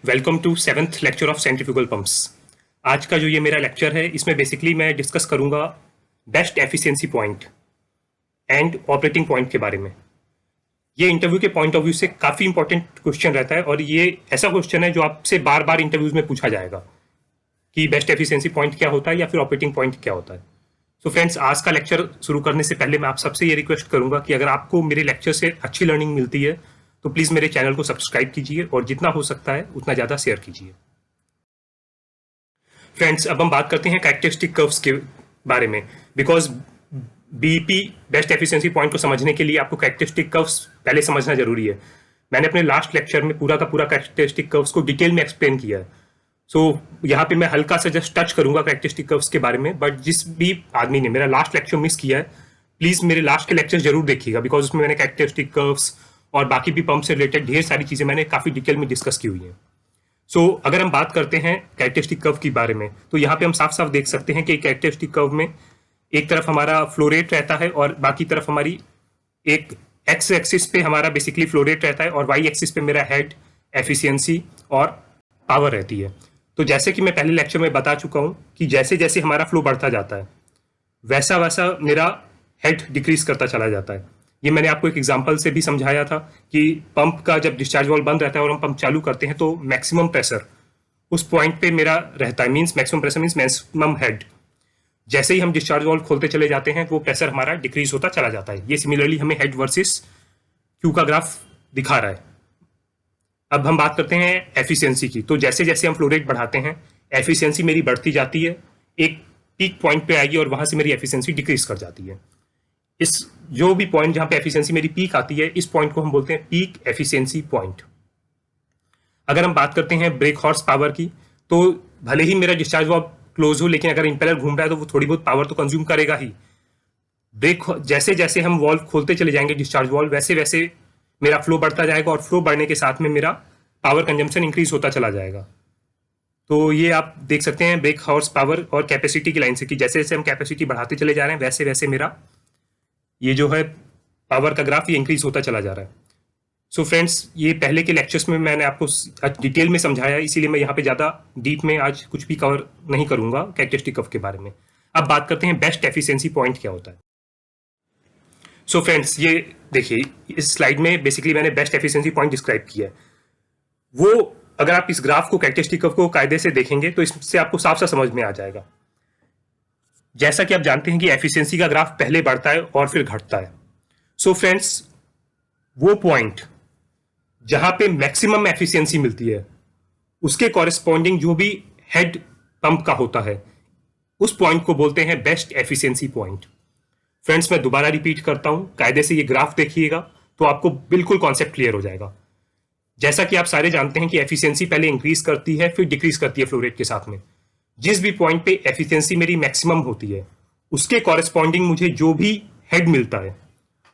Welcome to seventh lecture of centrifugal pumps. आज का जो ये मेरा लेक्चर है इसमें बेसिकली मैं डिस्कस करूंगा best efficiency point and operating point के बारे में। ये इंटरव्यू के पॉइंट ऑफ व्यू से काफ़ी इंपॉर्टेंट क्वेश्चन रहता है और ये ऐसा क्वेश्चन है जो आपसे बार बार इंटरव्यूज में पूछा जाएगा कि बेस्ट एफिशिएंसी पॉइंट क्या होता है या फिर ऑपरेटिंग पॉइंट क्या होता है। सो फ्रेंड्स, आज का लेक्चर शुरू करने से पहले मैं आप सबसे ये रिक्वेस्ट करूंगा कि अगर आपको मेरे लेक्चर से अच्छी लर्निंग मिलती है तो प्लीज़ मेरे चैनल को सब्सक्राइब कीजिए और जितना हो सकता है उतना ज़्यादा शेयर कीजिए। फ्रेंड्स, अब हम बात करते हैं कैरेक्टरिस्टिक कर्व्स के बारे में, because BEP best efficiency point को समझने के लिए आपको कैरेक्टरिस्टिक कर्व्स पहले समझना जरूरी है। मैंने अपने लास्ट लेक्चर में पूरा का पूरा कैरेक्टरिस्टिक कर्व्स को डिटेल में एक्सप्लेन किया है। सो यहाँ पे मैं हल्का सा जस्ट टच करूंगा कैरेक्टरिस्टिक कर्व्स के बारे में, बट जिस भी आदमी ने मेरा लास्ट लेक्चर मिस किया है प्लीज़ मेरे लास्ट के लेक्चर जरूर देखिएगा, बिकॉज उसमें मैंने कैरेक्टरिस्टिक कर्व्स और बाकी भी पंप से रिलेटेड ढेर सारी चीज़ें मैंने काफ़ी डिटेल में डिस्कस की हुई हैं। सो अगर हम बात करते हैं कैरेक्टरिस्टिक कर्व के बारे में तो यहाँ पे हम साफ साफ देख सकते हैं कि कैरेक्टरिस्टिक कर्व में एक तरफ हमारा फ्लो रेट रहता है और बाकी तरफ हमारी एक एक्स एक्सिस पे हमारा बेसिकली फ्लो रेट रहता है और वाई एक्सिस पे मेरा हेड, एफिशिएंसी और पावर रहती है। तो जैसे कि मैं पहले लेक्चर में बता चुका हूँ कि जैसे जैसे हमारा फ्लो बढ़ता जाता है वैसा वैसा मेरा हेड डिक्रीज करता चला जाता है। ये मैंने आपको एक एग्जांपल से भी समझाया था कि पंप का जब डिस्चार्ज वाल्व बंद रहता है और हम पंप चालू करते हैं तो मैक्सिमम प्रेशर उस पॉइंट पे मेरा रहता है, means maximum pressure means maximum head. जैसे ही हम डिस्चार्ज वाल्व खोलते चले जाते हैं वो प्रेशर हमारा डिक्रीज होता चला जाता है। ये सिमिलरली हमें हेड वर्सेस क्यू का ग्राफ दिखा रहा है। अब हम बात करते हैं एफिशिएंसी की। तो जैसे जैसे हम फ्लो रेट बढ़ाते हैं एफिशिएंसी मेरी बढ़ती जाती है, एक पीक पॉइंट पे आएगी और वहां से मेरी एफिशिएंसी डिक्रीज कर जाती है। इस जो भी पॉइंट जहां पे एफिशिएंसी मेरी पीक आती है इस पॉइंट को हम बोलते हैं पीक एफिशिएंसी पॉइंट। अगर हम बात करते हैं ब्रेक हॉर्स पावर की तो भले ही मेरा डिस्चार्ज वाल्व क्लोज हो लेकिन अगर इंपेलर घूम रहा है तो वो थोड़ी बहुत पावर तो कंज्यूम करेगा ही। ब्रेक जैसे जैसे हम वाल्व खोलते चले जाएंगे डिस्चार्ज वाल्व वैसे वैसे मेरा फ्लो बढ़ता जाएगा और फ्लो बढ़ने के साथ में मेरा पावर कंजम्पशन इंक्रीज होता चला जाएगा। तो ये आप देख सकते हैं ब्रेक हॉर्स पावर और कैपेसिटी की लाइन से कि जैसे जैसे हम कैपेसिटी बढ़ाते चले जा रहे हैं वैसे वैसे मेरा ये जो है पावर का ग्राफ ये इंक्रीज होता चला जा रहा है। सो फ्रेंड्स, ये पहले के लेक्चर्स में मैंने आपको डिटेल में समझाया, इसीलिए मैं यहाँ पे ज़्यादा डीप में आज कुछ भी कवर नहीं करूँगा कैरेक्टरिस्टिक कर्व के बारे में। अब बात करते हैं बेस्ट एफिशिएंसी पॉइंट क्या होता है। सो फ्रेंड्स, ये देखिए इस स्लाइड में बेसिकली मैंने बेस्ट एफिशिएंसी पॉइंट डिस्क्राइब किया है। वो अगर आप इस ग्राफ को कैरेक्टरिस्टिक कर्व को कायदे से देखेंगे तो इससे आपको साफ साफ समझ में आ जाएगा। जैसा कि आप जानते हैं कि एफिशिएंसी का ग्राफ पहले बढ़ता है और फिर घटता है। सो फ्रेंड्स, वो पॉइंट जहां पे मैक्सिमम एफिशिएंसी मिलती है उसके कॉरेस्पॉन्डिंग जो भी हेड पंप का होता है उस पॉइंट को बोलते हैं बेस्ट एफिशिएंसी पॉइंट। फ्रेंड्स, मैं दोबारा रिपीट करता हूं, कायदे से ये ग्राफ देखिएगा तो आपको बिल्कुल कॉन्सेप्ट क्लियर हो जाएगा। जैसा कि आप सारे जानते हैं कि एफिशिएंसी पहले इंक्रीज करती है फिर डिक्रीज करती है फ्लो रेट के साथ में। जिस भी पॉइंट पे एफिशिएंसी मेरी मैक्सिमम होती है उसके कॉरेस्पॉन्डिंग मुझे जो भी हेड मिलता है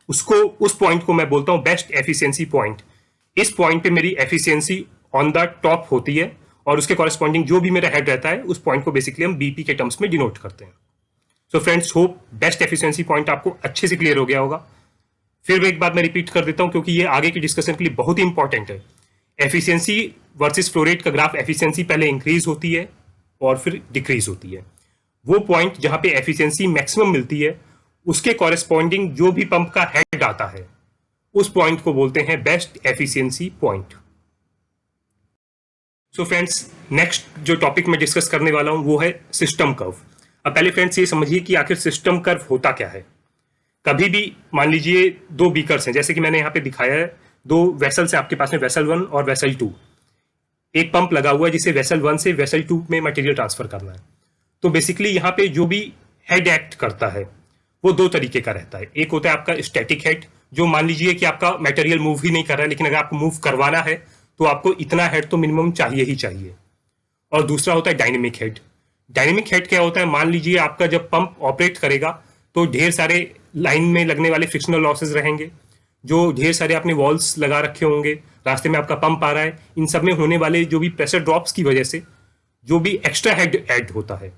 उसको उस पॉइंट को मैं बोलता हूं बेस्ट एफिशिएंसी पॉइंट। इस पॉइंट पे मेरी एफिशिएंसी ऑन द टॉप होती है और उसके कॉरेस्पॉन्डिंग जो भी मेरा हेड रहता है उस पॉइंट को बेसिकली हम बीपी के टर्म्स में डिनोट करते हैं। So friends, hope best efficiency point आपको अच्छे से क्लियर हो गया होगा। फिर एक बात मैं रिपीट कर देता हूं क्योंकि ये आगे की डिस्कशन के लिए बहुत ही इंपॉर्टेंट है। एफिशिएंसी वर्सेस फ्लो रेट का ग्राफ, एफिशिएंसी पहले इंक्रीज होती है और फिर डिक्रीज होती है। वो पॉइंट जहां पे एफिशिएंसी मैक्सिमम मिलती है उसके कॉरेस्पॉन्डिंग जो भी पंप का हेड आता है उस पॉइंट को बोलते हैं best efficiency point. So friends, next जो टॉपिक मैं डिस्कस करने वाला हूं वो है सिस्टम कर्व। अब पहले फ्रेंड्स ये समझिए कि आखिर सिस्टम कर्व होता क्या है। कभी भी मान लीजिए दो बीकर्स हैं, जैसे कि मैंने यहाँ पे दिखाया है, दो वेसल्स है आपके पास में, वेसल 1 और वेसल 2। एक पंप लगा हुआ है जिसे वेसल 1 से वेसल 2 में मटेरियल ट्रांसफर करना है। तो बेसिकली यहाँ पे जो भी हेड एक्ट करता है वो दो तरीके का रहता है। एक होता है आपका स्टैटिक हेड, जो मान लीजिए कि आपका मटेरियल मूव ही नहीं कर रहा है लेकिन अगर आपको मूव करवाना है तो आपको इतना हेड तो मिनिमम चाहिए ही चाहिए। और दूसरा होता है डायनेमिक हेड। डायनेमिक हेड क्या होता है, मान लीजिए आपका जब पंप ऑपरेट करेगा तो ढेर सारे लाइन में लगने वाले फ्रिक्शनल लॉसेज रहेंगे, जो ढेर सारे आपने वॉल्स लगा रखे होंगे, रास्ते में आपका पंप आ रहा है, इन सब में होने वाले जो भी प्रेशर ड्रॉप्स की वजह से जो भी एक्स्ट्रा हेड ऐड होता है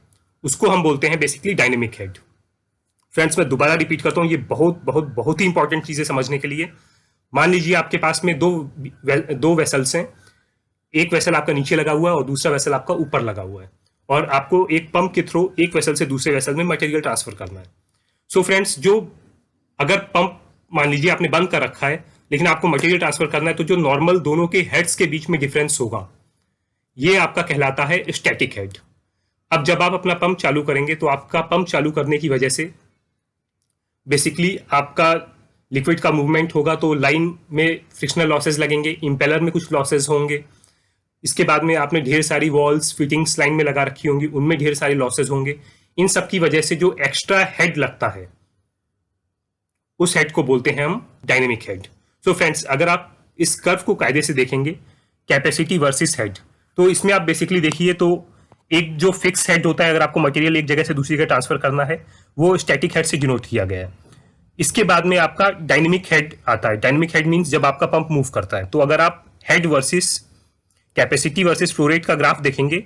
उसको हम बोलते हैं बेसिकली डायनेमिक हेड। फ्रेंड्स, मैं दोबारा रिपीट करता हूँ, ये बहुत बहुत बहुत ही इंपॉर्टेंट चीजें समझने के लिए। मान लीजिए आपके पास में दो वेसल्स हैं, एक वेसल आपका नीचे लगा हुआ है और दूसरा वेसल आपका ऊपर लगा हुआ है, और आपको एक पंप के थ्रू एक वेसल से दूसरे वेसल में मटेरियल ट्रांसफर करना है। सो फ्रेंड्स, जो अगर पंप मान लीजिए आपने बंद कर रखा है लेकिन आपको मटेरियल ट्रांसफर करना है, तो जो नॉर्मल दोनों के हेड्स के बीच में डिफरेंस होगा, ये आपका कहलाता है स्टैटिक हेड। अब जब आप अपना पंप चालू करेंगे तो आपका पंप चालू करने की वजह से बेसिकली आपका लिक्विड का मूवमेंट होगा, तो लाइन में फ्रिक्शनल लॉसेस लगेंगे, इंपेलर में कुछ लॉसेस होंगे, इसके बाद में आपने ढेर सारी वॉल्स फिटिंग्स लाइन में लगा रखी होंगी, उनमें ढेर सारे लॉसेस होंगे। इन सब की वजह से जो एक्स्ट्रा हेड लगता है उस हेड को बोलते हैं हम डायनेमिक हेड। सो फ्रेंड्स, अगर आप इस कर्व को कायदे से देखेंगे, कैपेसिटी वर्सेस हेड, तो इसमें आप बेसिकली देखिए तो एक जो फिक्स हेड होता है, अगर आपको मटेरियल एक जगह से दूसरी जगह ट्रांसफर करना है, वो स्टैटिक हेड से डिनोट किया गया है। इसके बाद में आपका डायनेमिक हेड आता है। डायनेमिक हेड मींस जब आपका पंप मूव करता है। तो अगर आप head versus capacity versus flow rate का ग्राफ देखेंगे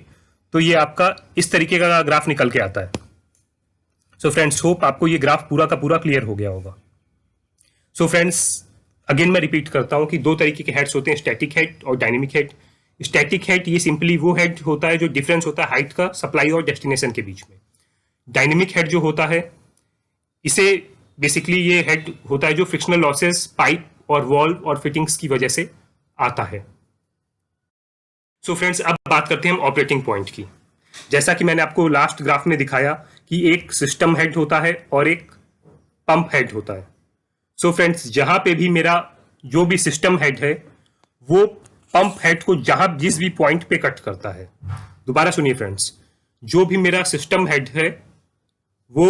तो ये आपका इस तरीके का ग्राफ निकल के आता है। सो फ्रेंड्स, होप आपको ये ग्राफ पूरा का पूरा क्लियर हो गया होगा। सो फ्रेंड्स, अगेन मैं रिपीट करता हूं कि दो तरीके के हेड्स होते हैं, स्टैटिक हेड और डायनेमिक हेड। स्टैटिक हेड ये सिंपली वो हेड होता है जो डिफरेंस होता है हाइट का सप्लाई और डेस्टिनेशन के बीच में। डायनेमिक हेड जो होता है, इसे बेसिकली ये हेड होता है जो फ्रिक्शनल लॉसेस पाइप और वॉल्व और फिटिंग्स की वजह से आता है। सो फ्रेंड्स, अब बात करते हैं हम ऑपरेटिंग पॉइंट की। जैसा कि मैंने आपको लास्ट ग्राफ में दिखाया कि एक सिस्टम हेड होता है और एक पंप हेड होता है। सो फ्रेंड्स, जहां पे भी मेरा जो भी सिस्टम हेड है वो पंप हेड को जहां जिस भी पॉइंट पे कट करता है, दोबारा सुनिए फ्रेंड्स, जो भी मेरा सिस्टम हेड है वो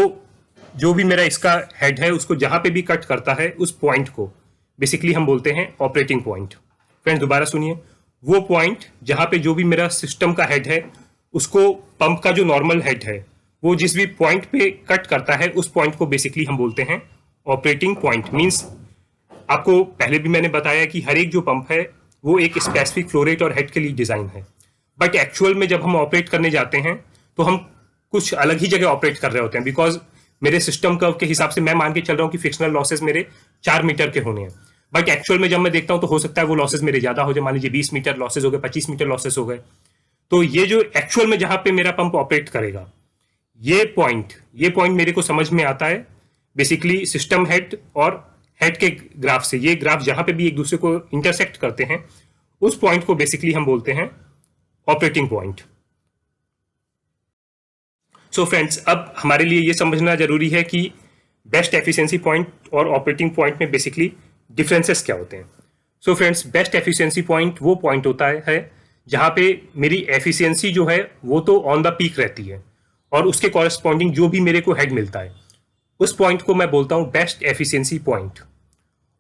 जो भी मेरा इसका हेड है उसको जहां पे भी कट करता है उस पॉइंट को बेसिकली हम बोलते हैं ऑपरेटिंग पॉइंट। फ्रेंड्स, दोबारा सुनिए, वो पॉइंट जहां पे जो भी मेरा सिस्टम का हेड है उसको पंप का जो नॉर्मल हेड है वो जिस भी पॉइंट पे कट करता है उस पॉइंट को बेसिकली हम बोलते हैं ऑपरेटिंग पॉइंट। मींस आपको पहले भी मैंने बताया कि हर एक जो पंप है वो एक स्पेसिफिक फ्लो रेट और हेड के लिए डिजाइन है, बट एक्चुअल में जब हम ऑपरेट करने जाते हैं तो हम कुछ अलग ही जगह ऑपरेट कर रहे होते हैं। बिकॉज मेरे सिस्टम कर्व के हिसाब से मैं मान के चल रहा हूँ कि फ्रिक्शनल लॉसेस मेरे 4 मीटर के होने हैं, बट एक्चुअल में जब मैं देखता हूं तो हो सकता है वो लॉसेस मेरे ज्यादा हो जाए, मान लीजिए 20 मीटर लॉसेस हो गए, 25 मीटर लॉसेस हो गए। तो ये जो एक्चुअल में जहां पे मेरा पंप ऑपरेट करेगा, ये पॉइंट मेरे को समझ में आता है बेसिकली सिस्टम हेड और हेड के ग्राफ से। ये ग्राफ जहां पे भी एक दूसरे को इंटरसेक्ट करते हैं उस पॉइंट को बेसिकली हम बोलते हैं ऑपरेटिंग पॉइंट। सो फ्रेंड्स, अब हमारे लिए ये समझना जरूरी है कि बेस्ट एफिशिएंसी पॉइंट और ऑपरेटिंग पॉइंट में बेसिकली डिफरेंसेस क्या होते हैं। So friends, best efficiency point वो पॉइंट होता है जहां पे मेरी एफिशिएंसी जो है वो तो ऑन द पीक रहती है और उसके कॉरेस्पॉन्डिंग जो भी मेरे को हेड मिलता है उस पॉइंट को मैं बोलता हूं बेस्ट एफिशिएंसी पॉइंट।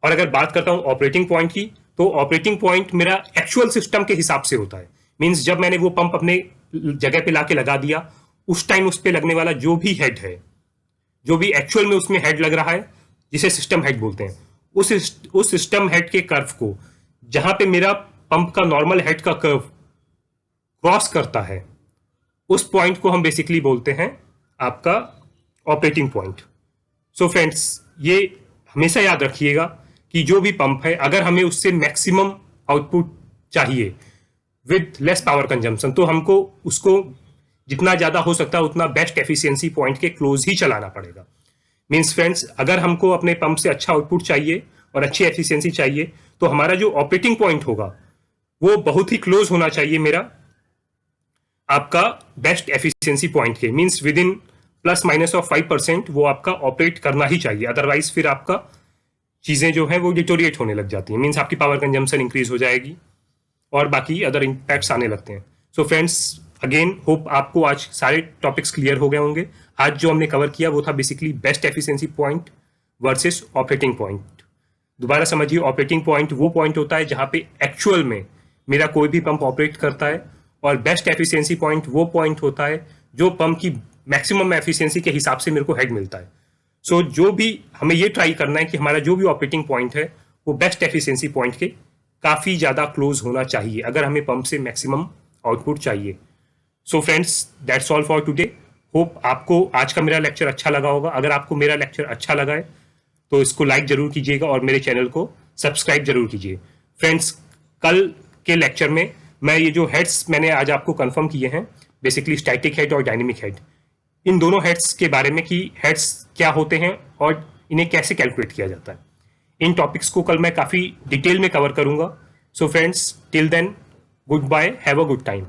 और अगर बात करता हूं ऑपरेटिंग पॉइंट की, तो ऑपरेटिंग पॉइंट मेरा एक्चुअल सिस्टम के हिसाब से होता है। मींस जब मैंने वो पंप अपने जगह पे लाके लगा दिया, उस टाइम उस पे लगने वाला जो भी हेड है, जो भी एक्चुअल में उसमें हेड लग रहा है, जिसे सिस्टम हेड बोलते हैं, उस सिस्टम हेड के कर्व को जहां पे मेरा पंप का नॉर्मल हेड का कर्व क्रॉस करता है उस पॉइंट को हम बेसिकली बोलते हैं आपका ऑपरेटिंग पॉइंट। सो फ्रेंड्स, ये हमेशा याद रखिएगा कि जो भी पंप है अगर हमें उससे मैक्सिमम आउटपुट चाहिए विद लेस पावर कंजम्पशन, तो हमको उसको जितना ज्यादा हो सकता है उतना बेस्ट एफिशिएंसी पॉइंट के क्लोज ही चलाना पड़ेगा। मींस फ्रेंड्स, अगर हमको अपने पंप से अच्छा आउटपुट चाहिए और अच्छी एफिशिएंसी चाहिए तो हमारा जो ऑपरेटिंग पॉइंट होगा वो बहुत ही क्लोज होना चाहिए मेरा आपका बेस्ट एफिशिएंसी पॉइंट के। Means with in plus minus of 5% वो आपका ऑपरेट करना ही चाहिए, अदरवाइज फिर आपका चीजें जो है वो डिटोरिएट होने लग जाती हैं। मींस आपकी पावर कंजम्पशन इंक्रीज हो जाएगी और बाकी अदर इंपैक्ट्स आने लगते हैं। सो फ्रेंड्स, अगेन होप आपको आज सारे टॉपिक्स क्लियर हो गए होंगे। आज जो हमने कवर किया वो था basically best efficiency point versus operating point. दोबारा समझिए, ऑपरेटिंग पॉइंट वो पॉइंट होता है जहां पे एक्चुअल में मेरा कोई भी पंप ऑपरेट करता है, और बेस्ट एफिशिएंसी पॉइंट वो पॉइंट होता है जो पंप की मैक्सिमम एफिशिएंसी के हिसाब से मेरे को हेड मिलता है। सो जो भी हमें ये ट्राई करना है कि हमारा जो भी ऑपरेटिंग पॉइंट है वो बेस्ट एफिशिएंसी पॉइंट के काफी ज्यादा क्लोज होना चाहिए अगर हमें पंप से मैक्सिमम आउटपुट चाहिए। So friends, that's all for today. Hope आपको आज का मेरा लेक्चर अच्छा लगा होगा। अगर आपको मेरा लेक्चर अच्छा लगा है तो इसको लाइक जरूर कीजिएगा और मेरे चैनल को सब्सक्राइब जरूर कीजिए। फ्रेंड्स, कल के लेक्चर में मैं ये जो हेड्स मैंने आज आपको कंफर्म किए हैं, बेसिकली स्टैटिक हेड और डायनेमिक हेड, इन दोनों हेड्स के बारे में कि हेड्स क्या होते हैं और इन्हें कैसे कैलकुलेट किया जाता है, इन टॉपिक्स को कल मैं काफ़ी डिटेल में कवर करूंगा. So friends, till then, good bye, have a good time.